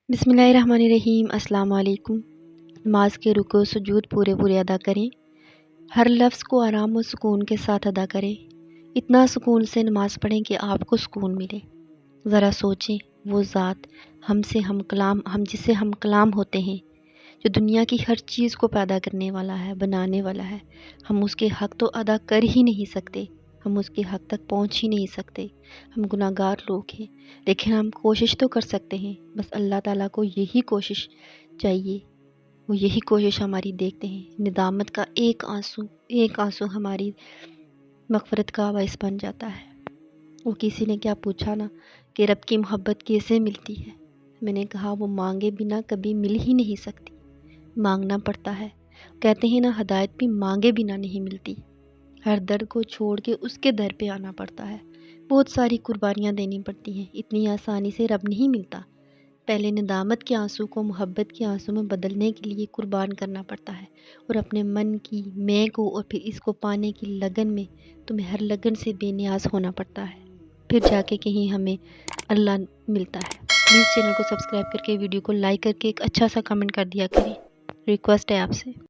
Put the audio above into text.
بسم اللہ الرحمن الرحیم۔ السلام علیکم۔ نماز کے رکوع و سجود پورے ادا کریں۔ ہر لفظ کو آرام و سکون کے ساتھ ادا کریں۔ اتنا سکون سے نماز پڑھیں کہ آپ کو سکون ملے۔ ذرا سوچیں، وہ ذات ہم جسے ہم کلام ہوتے ہیں، جو دنیا کی ہر چیز کو پیدا کرنے والا ہے، بنانے والا ہے، ہم اس کے حق تو ادا کر ہی نہیں سکتے، ہم اس کے حق تک پہنچ ہی نہیں سکتے۔ ہم گناہ گار لوگ ہیں، لیکن ہم کوشش تو کر سکتے ہیں۔ بس اللہ تعالیٰ کو یہی کوشش چاہیے، وہ یہی کوشش ہماری دیکھتے ہیں۔ ندامت کا ایک آنسو ہماری مغفرت کا باعث بن جاتا ہے۔ وہ کسی نے کیا پوچھا نا کہ رب کی محبت کیسے ملتی ہے؟ میں نے کہا وہ مانگے بنا کبھی مل ہی نہیں سکتی، مانگنا پڑتا ہے۔ کہتے ہیں نا، ہدایت بھی مانگے بنا نہیں ملتی، ہر درد کو چھوڑ کے اس کے در پہ آنا پڑتا ہے، بہت ساری قربانیاں دینی پڑتی ہیں، اتنی آسانی سے رب نہیں ملتا۔ پہلے ندامت کے آنسو کو محبت کے آنسو میں بدلنے کے لیے قربان کرنا پڑتا ہے، اور اپنے من کی میں کو اور پھر اس کو پانے کی لگن میں تمہیں ہر لگن سے بے نیاز ہونا پڑتا ہے، پھر جا کے کہیں ہمیں اللہ ملتا ہے۔ پلیز چینل کو سبسکرائب کر کے، ویڈیو کو لائک کر کے ایک اچھا سا کمنٹ کر دیا کریں، ریکویسٹ ہے آپ سے۔